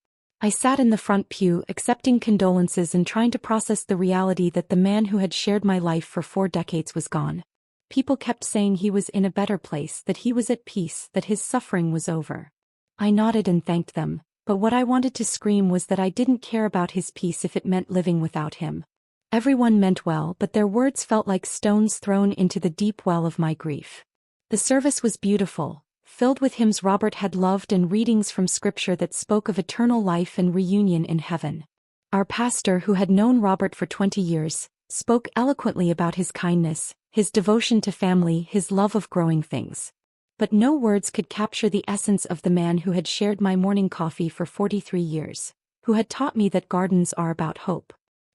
I sat in the front pew, accepting condolences and trying to process the reality that the man who had shared my life for 4 decades was gone. People kept saying he was in a better place, that he was at peace, that his suffering was over. I nodded and thanked them, but what I wanted to scream was that I didn't care about his peace if it meant living without him. Everyone meant well, but their words felt like stones thrown into the deep well of my grief. The service was beautiful, filled with hymns Robert had loved and readings from scripture that spoke of eternal life and reunion in heaven. Our pastor, who had known Robert for 20 years, spoke eloquently about his kindness, his devotion to family, his love of growing things. But no words could capture the essence of the man who had shared my morning coffee for 43 years, who had taught me that gardens are about hope.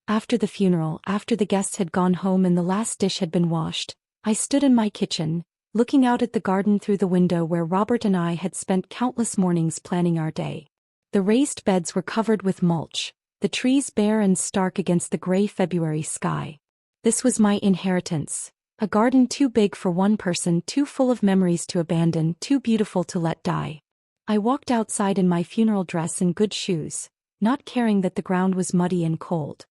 After the funeral, after the guests had gone home and the last dish had been washed, I stood in my kitchen, looking out at the garden through the window where Robert and I had spent countless mornings planning our day. The raised beds were covered with mulch, the trees bare and stark against the gray February sky. This was my inheritance, a garden too big for one person, too full of memories to abandon, too beautiful to let die. I walked outside in my funeral dress and good shoes, not caring that the ground was muddy and cold.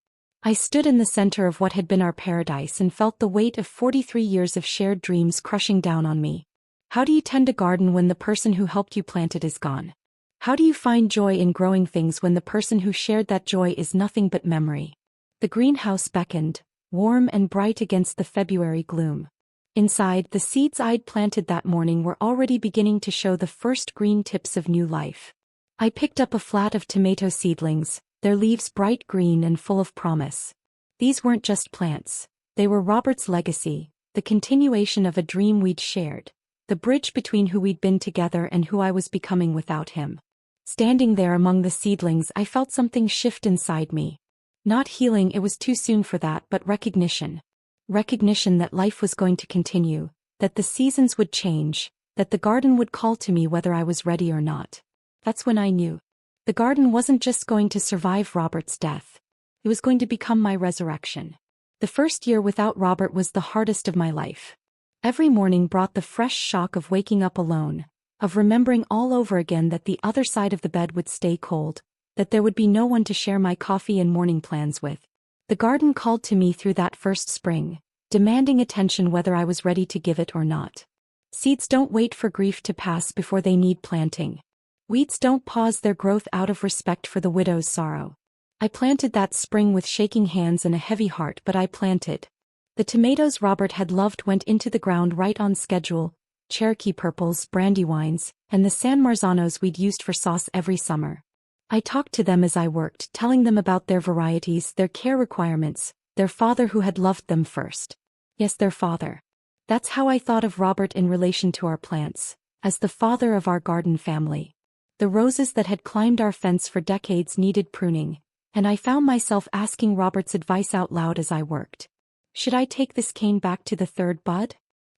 I stood in the center of what had been our paradise and felt the weight of 43 years of shared dreams crushing down on me. How do you tend a garden when the person who helped you plant it is gone? How do you find joy in growing things when the person who shared that joy is nothing but memory? The greenhouse beckoned, warm and bright against the February gloom. Inside, the seeds I'd planted that morning were already beginning to show the first green tips of new life. I picked up a flat of tomato seedlings, their leaves bright green and full of promise. These weren't just plants. They were Robert's legacy, the continuation of a dream we'd shared, the bridge between who we'd been together and who I was becoming without him. Standing there among the seedlings, I felt something shift inside me. Not healing, it was too soon for that, but recognition. Recognition that life was going to continue, that the seasons would change, that the garden would call to me whether I was ready or not. That's when I knew. The garden wasn't just going to survive Robert's death. It was going to become my resurrection. The first year without Robert was the hardest of my life. Every morning brought the fresh shock of waking up alone, of remembering all over again that the other side of the bed would stay cold, that there would be no one to share my coffee and morning plans with. The garden called to me through that first spring, demanding attention whether I was ready to give it or not. Seeds don't wait for grief to pass before they need planting. Weeds don't pause their growth out of respect for the widow's sorrow. I planted that spring with shaking hands and a heavy heart, but I planted. The tomatoes Robert had loved went into the ground right on schedule, Cherokee purples, brandywines, and the San Marzanos we'd used for sauce every summer. I talked to them as I worked, telling them about their varieties, their care requirements, their father who had loved them first. Yes, their father. That's how I thought of Robert in relation to our plants, as the father of our garden family. The roses that had climbed our fence for decades needed pruning, and I found myself asking Robert's advice out loud as I worked. Should I take this cane back to the third bud?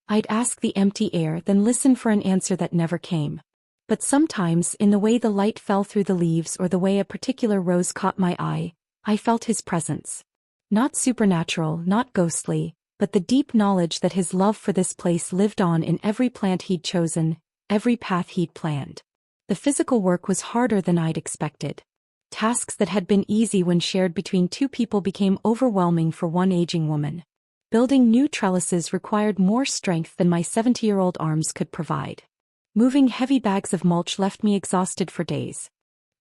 I'd ask the empty air, then listen for an answer that never came. But sometimes, in the way the light fell through the leaves or the way a particular rose caught my eye, I felt his presence. Not supernatural, not ghostly, but the deep knowledge that his love for this place lived on in every plant he'd chosen, every path he'd planned. The physical work was harder than I'd expected. Tasks that had been easy when shared between two people became overwhelming for one aging woman. Building new trellises required more strength than my 70-year-old arms could provide. Moving heavy bags of mulch left me exhausted for days.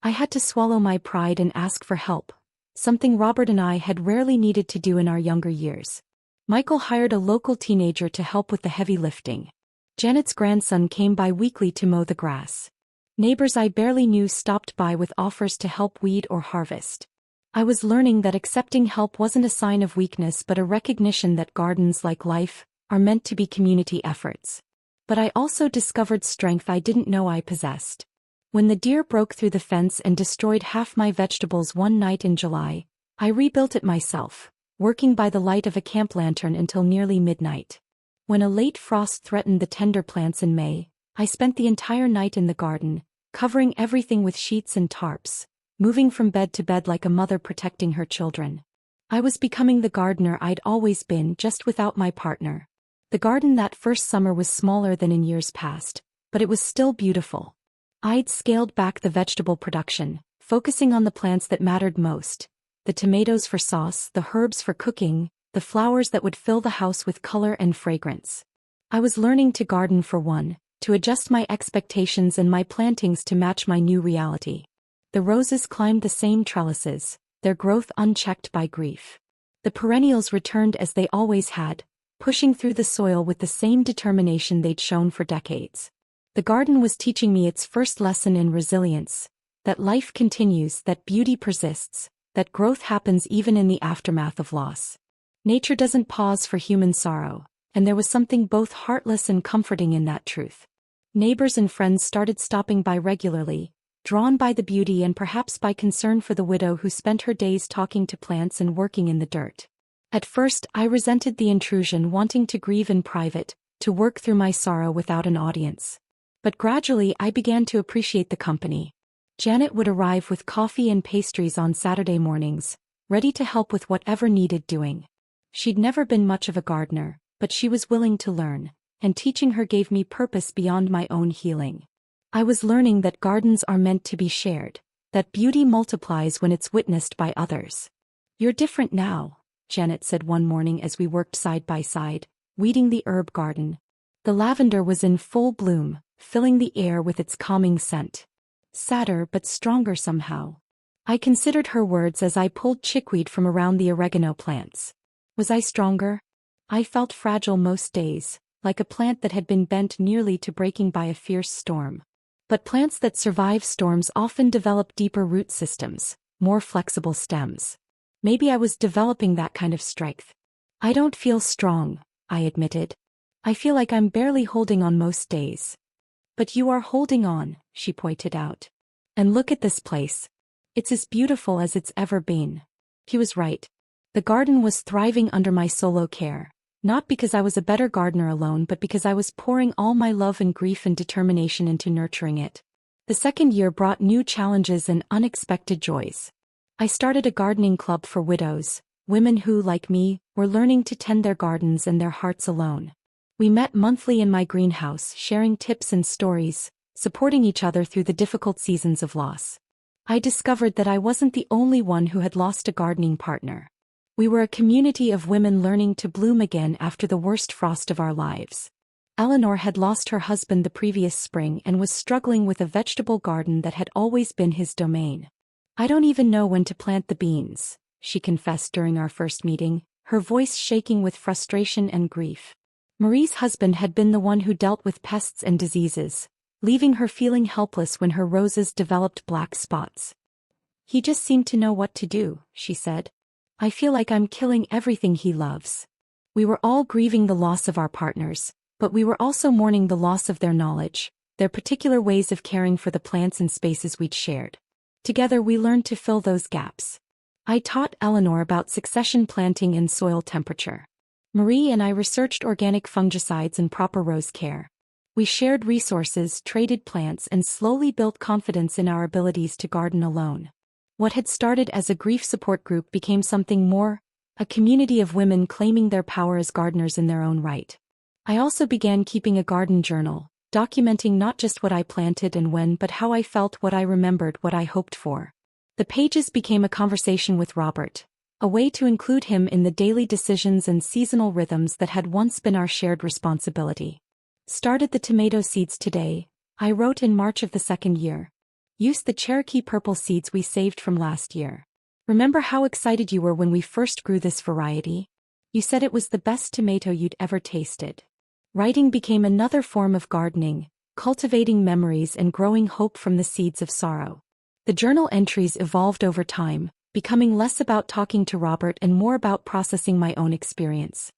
I had to swallow my pride and ask for help, something Robert and I had rarely needed to do in our younger years. Michael hired a local teenager to help with the heavy lifting. Janet's grandson came by weekly to mow the grass. Neighbors I barely knew stopped by with offers to help weed or harvest. I was learning that accepting help wasn't a sign of weakness but a recognition that gardens, like life, are meant to be community efforts. But I also discovered strength I didn't know I possessed. When the deer broke through the fence and destroyed half my vegetables one night in July, I rebuilt it myself, working by the light of a camp lantern until nearly midnight. When a late frost threatened the tender plants in May, I spent the entire night in the garden, covering everything with sheets and tarps, moving from bed to bed like a mother protecting her children. I was becoming the gardener I'd always been, just without my partner. The garden that first summer was smaller than in years past, but it was still beautiful. I'd scaled back the vegetable production, focusing on the plants that mattered most: the tomatoes for sauce, the herbs for cooking, the flowers that would fill the house with color and fragrance. I was learning to garden for one, to adjust my expectations and my plantings to match my new reality. The roses climbed the same trellises, their growth unchecked by grief. The perennials returned as they always had, pushing through the soil with the same determination they'd shown for decades. The garden was teaching me its first lesson in resilience, that life continues, that beauty persists, that growth happens even in the aftermath of loss. Nature doesn't pause for human sorrow, and there was something both heartless and comforting in that truth. Neighbors and friends started stopping by regularly, drawn by the beauty and perhaps by concern for the widow who spent her days talking to plants and working in the dirt. At first, I resented the intrusion, wanting to grieve in private, to work through my sorrow without an audience. But gradually I began to appreciate the company. Janet would arrive with coffee and pastries on Saturday mornings, ready to help with whatever needed doing. She'd never been much of a gardener, but she was willing to learn, and teaching her gave me purpose beyond my own healing. I was learning that gardens are meant to be shared, that beauty multiplies when it's witnessed by others. "You're different now," Janet said one morning as we worked side by side, weeding the herb garden. The lavender was in full bloom, filling the air with its calming scent. Sadder but stronger somehow. I considered her words as I pulled chickweed from around the oregano plants. Was I stronger? I felt fragile most days, like a plant that had been bent nearly to breaking by a fierce storm. But plants that survive storms often develop deeper root systems, more flexible stems. Maybe I was developing that kind of strength. I don't feel strong, I admitted. I feel like I'm barely holding on most days. But you are holding on, she pointed out. And look at this place. It's as beautiful as it's ever been. He was right. The garden was thriving under my solo care, not because I was a better gardener alone but because I was pouring all my love and grief and determination into nurturing it. The second year brought new challenges and unexpected joys. I started a gardening club for widows, women who, like me, were learning to tend their gardens and their hearts alone. We met monthly in my greenhouse, sharing tips and stories, supporting each other through the difficult seasons of loss. I discovered that I wasn't the only one who had lost a gardening partner. We were a community of women learning to bloom again after the worst frost of our lives. Eleanor had lost her husband the previous spring and was struggling with a vegetable garden that had always been his domain. I don't even know when to plant the beans, she confessed during our first meeting, her voice shaking with frustration and grief. Marie's husband had been the one who dealt with pests and diseases, leaving her feeling helpless when her roses developed black spots. He just seemed to know what to do, she said. I feel like I'm killing everything he loves. We were all grieving the loss of our partners, but we were also mourning the loss of their knowledge, their particular ways of caring for the plants and spaces we'd shared. Together we learned to fill those gaps. I taught Eleanor about succession planting and soil temperature. Marie and I researched organic fungicides and proper rose care. We shared resources, traded plants, and slowly built confidence in our abilities to garden alone. What had started as a grief support group became something more, a community of women claiming their power as gardeners in their own right. I also began keeping a garden journal, documenting not just what I planted and when but how I felt, what I remembered, what I hoped for. The pages became a conversation with Robert, a way to include him in the daily decisions and seasonal rhythms that had once been our shared responsibility. Started the tomato seeds today, I wrote in March of the second year. Used the Cherokee purple seeds we saved from last year. Remember how excited you were when we first grew this variety? You said it was the best tomato you'd ever tasted. Writing became another form of gardening, cultivating memories and growing hope from the seeds of sorrow. The journal entries evolved over time, becoming less about talking to Robert and more about processing my own experience.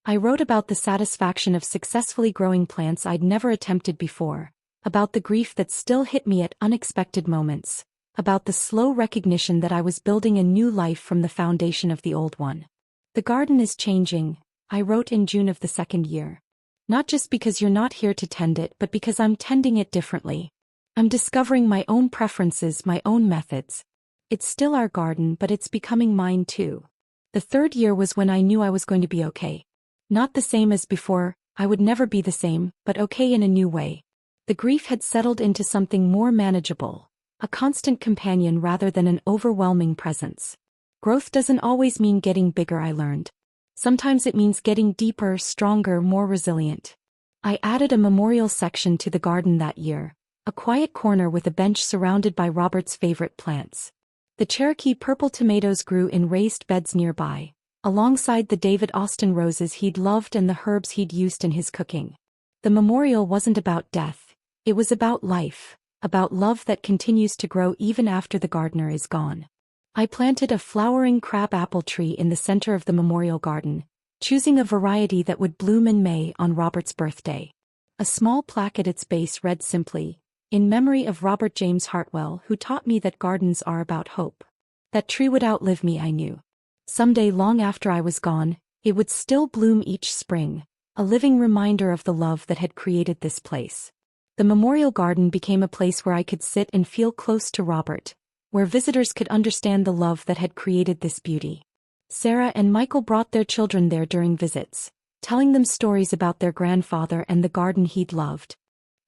I wrote about the satisfaction of successfully growing plants I'd never attempted before, about the grief that still hit me at unexpected moments, about the slow recognition that I was building a new life from the foundation of the old one. The garden is changing, I wrote in June of the second year. Not just because you're not here to tend it but because I'm tending it differently. I'm discovering my own preferences, my own methods. It's still our garden but it's becoming mine too. The third year was when I knew I was going to be okay. Not the same as before, I would never be the same, but okay in a new way. The grief had settled into something more manageable, a constant companion rather than an overwhelming presence. Growth doesn't always mean getting bigger, I learned. Sometimes it means getting deeper, stronger, more resilient. I added a memorial section to the garden that year, a quiet corner with a bench surrounded by Robert's favorite plants. The Cherokee purple tomatoes grew in raised beds nearby, alongside the David Austin roses he'd loved and the herbs he'd used in his cooking. The memorial wasn't about death. It was about life, about love that continues to grow even after the gardener is gone. I planted a flowering crabapple tree in the center of the memorial garden, choosing a variety that would bloom in May on Robert's birthday. A small plaque at its base read simply, "In memory of Robert James Hartwell, who taught me that gardens are about hope." That tree would outlive me, I knew. Someday, long after I was gone, it would still bloom each spring, a living reminder of the love that had created this place. The memorial garden became a place where I could sit and feel close to Robert, where visitors could understand the love that had created this beauty. Sarah and Michael brought their children there during visits, telling them stories about their grandfather and the garden he'd loved.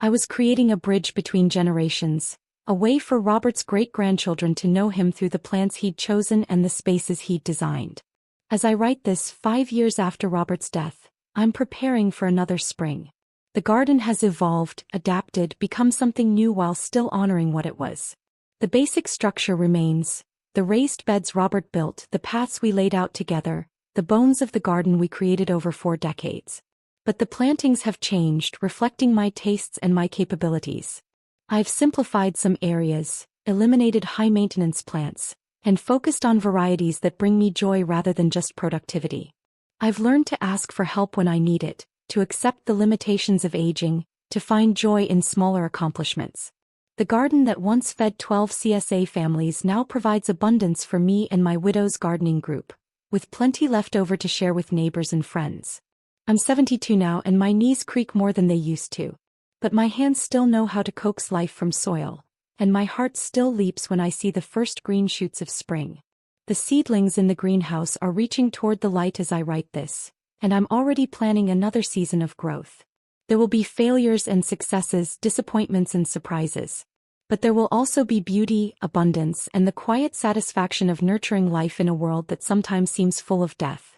I was creating a bridge between generations, a way for Robert's great-grandchildren to know him through the plants he'd chosen and the spaces he'd designed. As I write this 5 years after Robert's death, I'm preparing for another spring. The garden has evolved, adapted, become something new while still honoring what it was. The basic structure remains, the raised beds Robert built, the paths we laid out together, the bones of the garden we created over 4 decades. But the plantings have changed, reflecting my tastes and my capabilities. I've simplified some areas, eliminated high-maintenance plants, and focused on varieties that bring me joy rather than just productivity. I've learned to ask for help when I need it, to accept the limitations of aging, to find joy in smaller accomplishments. The garden that once fed 12 CSA families now provides abundance for me and my widow's gardening group, with plenty left over to share with neighbors and friends. I'm 72 now and my knees creak more than they used to. But my hands still know how to coax life from soil, and my heart still leaps when I see the first green shoots of spring. The seedlings in the greenhouse are reaching toward the light as I write this, and I'm already planning another season of growth. There will be failures and successes, disappointments and surprises. But there will also be beauty, abundance, and the quiet satisfaction of nurturing life in a world that sometimes seems full of death.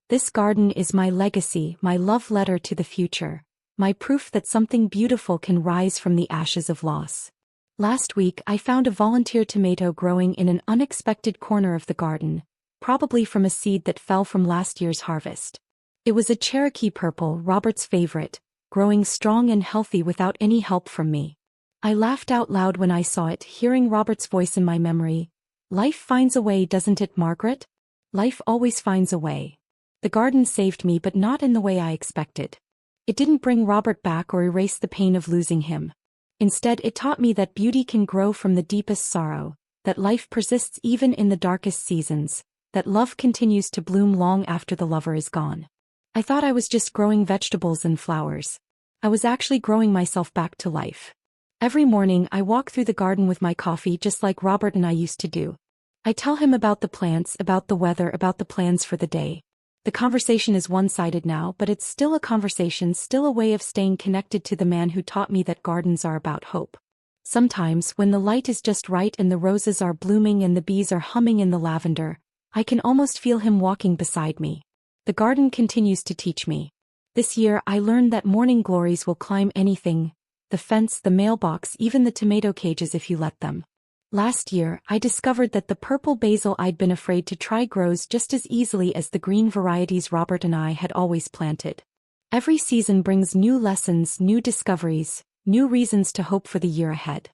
This garden is my legacy, my love letter to the future, my proof that something beautiful can rise from the ashes of loss. Last week I found a volunteer tomato growing in an unexpected corner of the garden, probably from a seed that fell from last year's harvest. It was a Cherokee Purple, Robert's favorite, growing strong and healthy without any help from me. I laughed out loud when I saw it, hearing Robert's voice in my memory. Life finds a way, doesn't it, Margaret? Life always finds a way. The garden saved me, but not in the way I expected. It didn't bring Robert back or erase the pain of losing him. Instead, it taught me that beauty can grow from the deepest sorrow, that life persists even in the darkest seasons, that love continues to bloom long after the lover is gone. I thought I was just growing vegetables and flowers. I was actually growing myself back to life. Every morning I walk through the garden with my coffee just like Robert and I used to do. I tell him about the plants, about the weather, about the plans for the day. The conversation is one-sided now, but it's still a conversation, still a way of staying connected to the man who taught me that gardens are about hope. Sometimes, when the light is just right and the roses are blooming and the bees are humming in the lavender, I can almost feel him walking beside me. The garden continues to teach me. This year I learned that morning glories will climb anything, the fence, the mailbox, even the tomato cages if you let them. Last year, I discovered that the purple basil I'd been afraid to try grows just as easily as the green varieties Robert and I had always planted. Every season brings new lessons, new discoveries, new reasons to hope for the year ahead.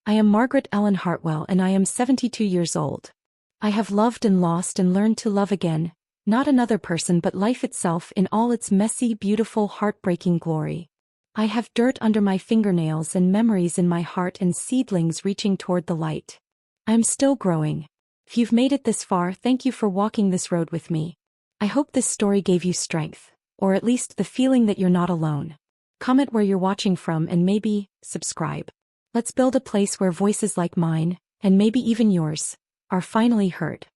I am Margaret Ellen Hartwell and I am 72 years old. I have loved and lost and learned to love again, not another person but life itself in all its messy, beautiful, heartbreaking glory. I have dirt under my fingernails and memories in my heart and seedlings reaching toward the light. I am still growing. If you've made it this far, thank you for walking this road with me. I hope this story gave you strength, or at least the feeling that you're not alone. Comment where you're watching from and maybe subscribe. Let's build a place where voices like mine, and maybe even yours, are finally heard.